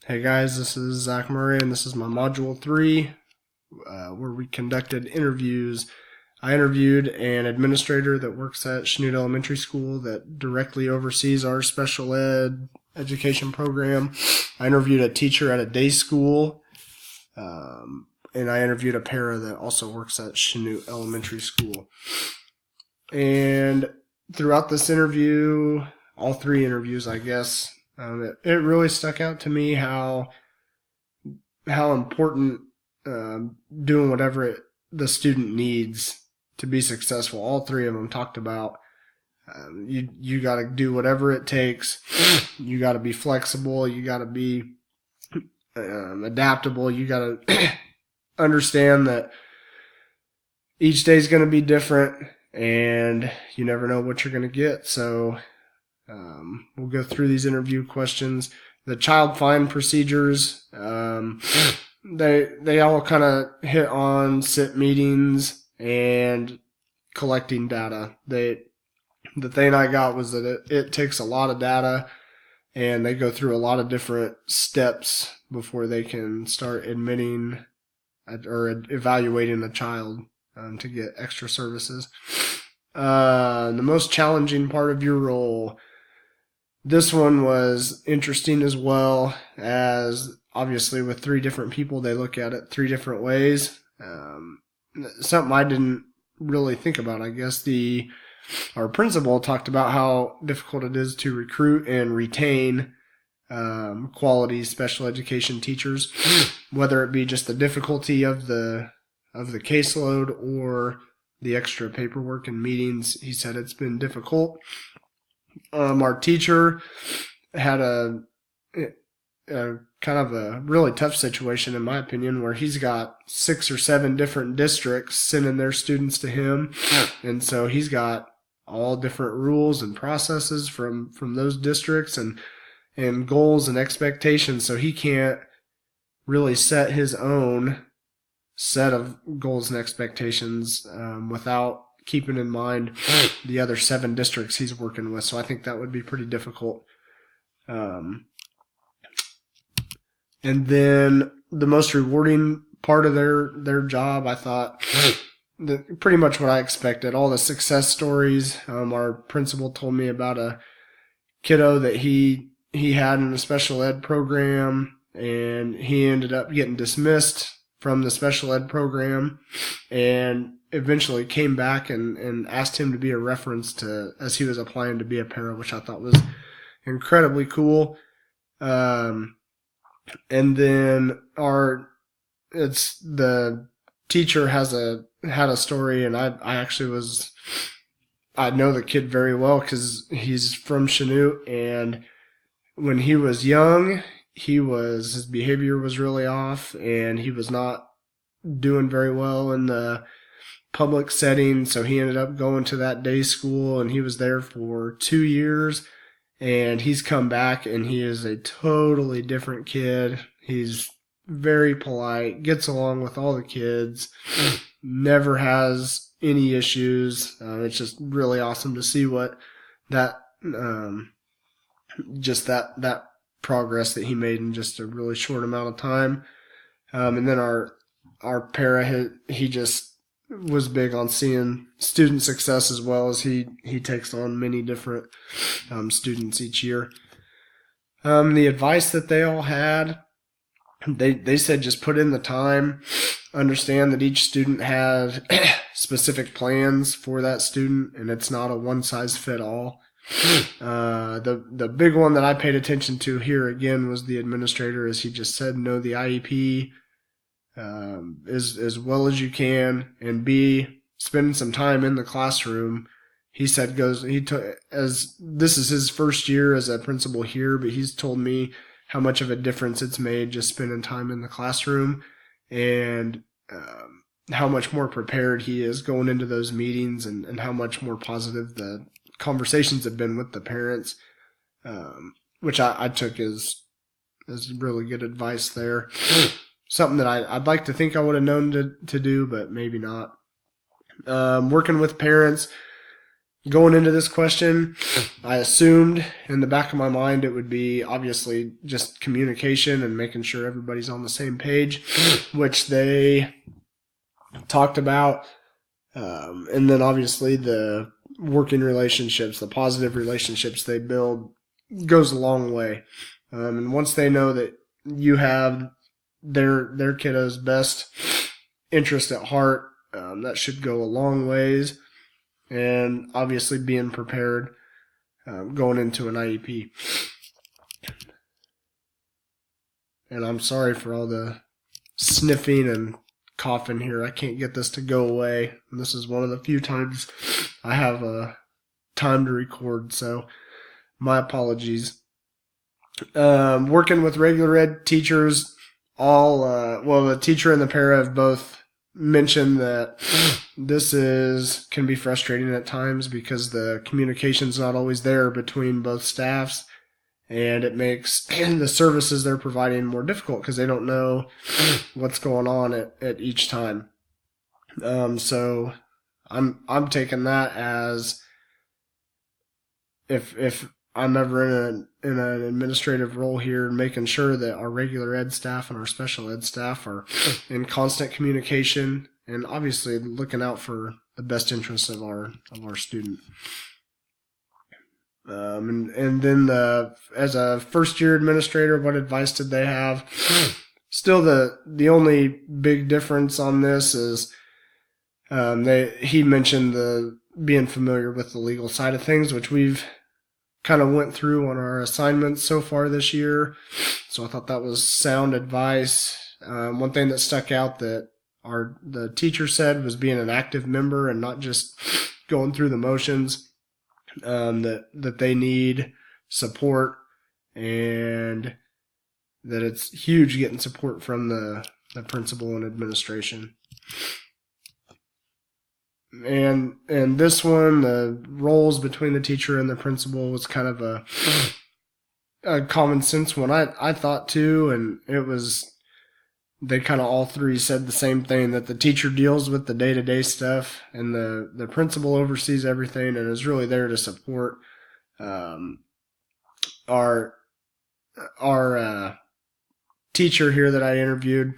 Hey guys, this is Zach Murray, and this is my Module 3, where we conducted interviews. I interviewed an administrator that works at Chanute Elementary School that directly oversees our special ed education program. I interviewed a teacher at a day school, and I interviewed a para that also works at Chanute Elementary School. And throughout this interview, all three interviews, I guess, it really stuck out to me how important doing whatever the student needs to be successful. All three of them talked about you got to do whatever it takes. You got to be flexible. You got to be adaptable. You got to understand that each day is going to be different, and you never know what you're going to get. So we'll go through these interview questions. The child find procedures, they all kind of hit on SIT meetings and collecting data. The thing I got was that it takes a lot of data, and they go through a lot of different steps before they can start admitting or evaluating a child to get extra services. The most challenging part of your role. This one was interesting as well, as obviously with three different people, they look at it three different ways. Something I didn't really think about, I guess. Our principal talked about how difficult it is to recruit and retain quality special education teachers, whether it be just the difficulty of the caseload or the extra paperwork and meetings. He said it's been difficult. Our teacher had a kind of a really tough situation, in my opinion, where he's got 6 or 7 different districts sending their students to him. And so he's got all different rules and processes from those districts and goals and expectations. So he can't really set his own set of goals and expectations without keeping in mind the other 7 districts he's working with. So I think that would be pretty difficult. And then the most rewarding part of their job, I thought, pretty much what I expected. All the success stories. Our principal told me about a kiddo that he had in a special ed program, and he ended up getting dismissed from the special ed program, and eventually came back and asked him to be a reference to as he was applying to be a para, which I thought was incredibly cool. And then the teacher had a story, and I know the kid very well because he's from Chanute, and when he was young, his behavior was really off, and he was not doing very well in the public setting. So he ended up going to that day school, and he was there for 2 years, and he's come back, and he is a totally different kid. He's very polite, gets along with all the kids, never has any issues. It's just really awesome to see what that progress that he made in just a really short amount of time. And then our para, he just was big on seeing student success, as well as he takes on many different students each year. The advice that they all had, they said just put in the time, understand that each student has specific plans for that student, and it's not a one-size-fit-all. The big one that I paid attention to here again was the administrator, as he just said, know the IEP as well as you can, and spending some time in the classroom. He said as this is his first year as a principal here, but he's told me how much of a difference it's made just spending time in the classroom, and how much more prepared he is going into those meetings, and how much more positive the conversations have been with the parents, which I took as really good advice there. Something that I'd like to think I would have known to do, but maybe not. Working with parents, going into this question, I assumed in the back of my mind it would be obviously just communication and making sure everybody's on the same page, which they talked about. And then obviously the working relationships, the positive relationships they build goes a long way. And once they know that you have their kiddo's best interest at heart, that should go a long ways. And obviously being prepared going into an IEP. And I'm sorry for all the sniffing and coughing here. I can't get this to go away. And this is one of the few times I have time to record, so my apologies. Working with regular ed teachers, the teacher and the para have both mentioned that this can be frustrating at times because the communication's not always there between both staffs, and it makes the services they're providing more difficult because they don't know what's going on at each time. So I'm taking that as if I'm ever in an administrative role here, making sure that our regular ed staff and our special ed staff are in constant communication and obviously looking out for the best interests of our student. And then as a first year administrator, what advice did they have? Still, the only big difference on this is he mentioned the being familiar with the legal side of things, which we've kind of went through on our assignments so far this year. So I thought that was sound advice. One thing that stuck out that the teacher said was being an active member and not just going through the motions. That they need support, and that it's huge getting support from the principal and administration. And this one, the roles between the teacher and the principal was kind of a common sense one. I thought too, and it was, they kind of all three said the same thing, that the teacher deals with the day-to-day stuff and the principal oversees everything and is really there to support our teacher here that I interviewed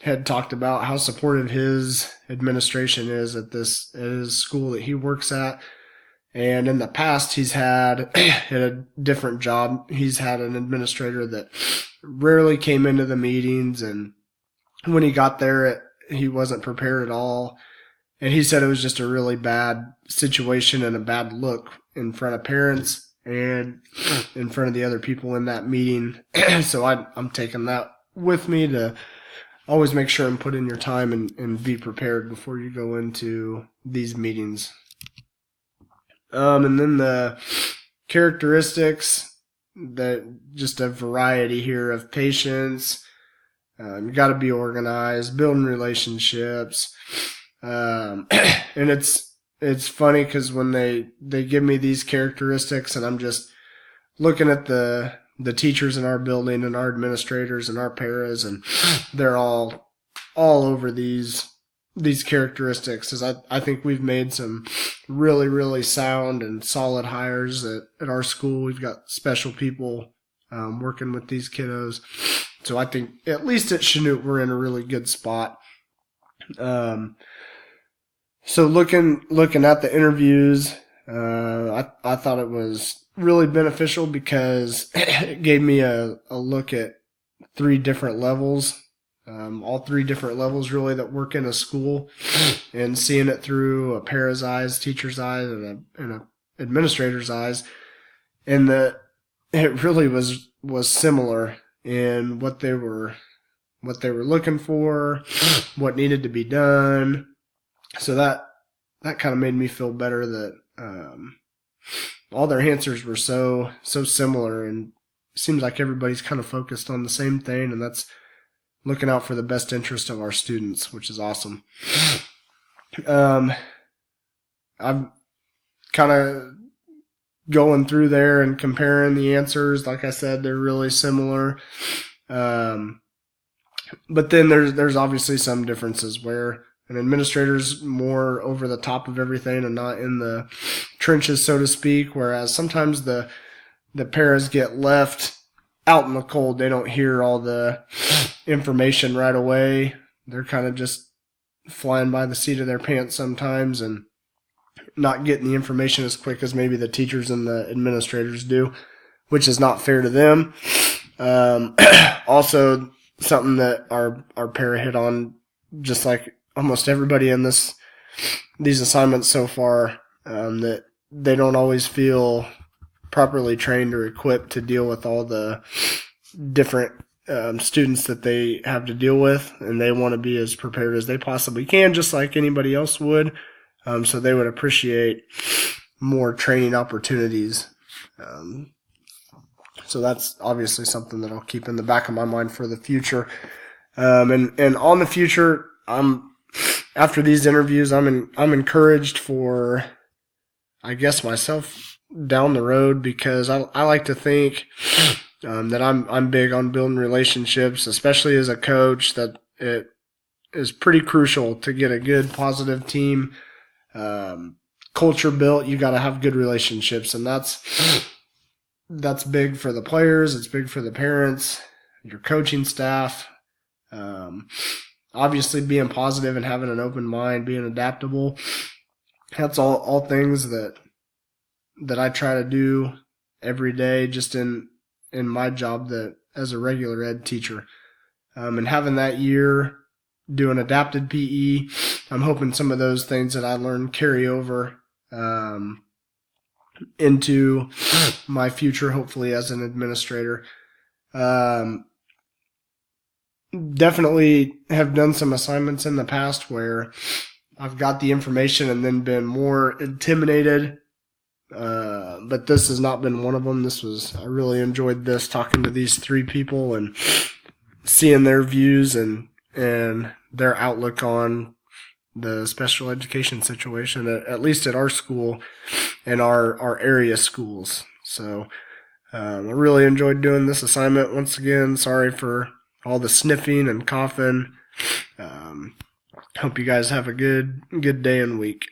had talked about how supportive his administration is at his school that he works at. And in the past, he's had a different job. He's had an administrator that rarely came into the meetings, and when he got there, he wasn't prepared at all. And he said it was just a really bad situation and a bad look in front of parents and in front of the other people in that meeting. So I'm taking that with me to always make sure and put in your time and be prepared before you go into these meetings. And then the characteristics, that just a variety here of patience. You got to be organized, building relationships. And it's funny because when they give me these characteristics and I'm just looking at the teachers in our building and our administrators and our paras, and they're all over these characteristics, as I think we've made some really, really sound and solid hires at our school. We've got special people working with these kiddos. So I think at least at Chanute we're in a really good spot. So looking at the interviews, I thought it was really beneficial because it gave me a look at three different levels, all three different levels really that work in a school, and seeing it through a para's eyes, teacher's eyes, and an administrator's eyes, and that it really was similar in what they were looking for, what needed to be done. So that kind of made me feel better that all their answers were so similar, and it seems like everybody's kind of focused on the same thing, and that's looking out for the best interest of our students, which is awesome. I'm kind of going through there and comparing the answers. Like I said, they're really similar. But then there's obviously some differences where an administrator's more over the top of everything and not in the trenches, so to speak, whereas sometimes the paras get left out in the cold. They don't hear all the information right away. They're kind of just flying by the seat of their pants sometimes and not getting the information as quick as maybe the teachers and the administrators do, which is not fair to them. Also, something that our para hit on, just like almost everybody in these assignments so far, that they don't always feel properly trained or equipped to deal with all the different students that they have to deal with, and they want to be as prepared as they possibly can, just like anybody else would. So they would appreciate more training opportunities. So that's obviously something that I'll keep in the back of my mind for the future. And on the future, after these interviews, I'm encouraged for, I guess, myself down the road, because I like to think that I'm big on building relationships, especially as a coach, that it is pretty crucial to get a good, positive team culture built. You got to have good relationships, and that's big for the players. It's big for the parents, your coaching staff. Obviously, being positive and having an open mind, being adaptable. That's all things that I try to do every day, just in my job that as a regular ed teacher. And having that year doing adapted PE, I'm hoping some of those things that I learned carry over into my future, hopefully as an administrator. Definitely have done some assignments in the past where I've got the information and then been more intimidated. But this has not been one of them. I really enjoyed this, talking to these three people and seeing their views and their outlook on the special education situation, at least at our school and our area schools. So I really enjoyed doing this assignment. Once again, sorry for all the sniffing and coughing. Hope you guys have a good day and week.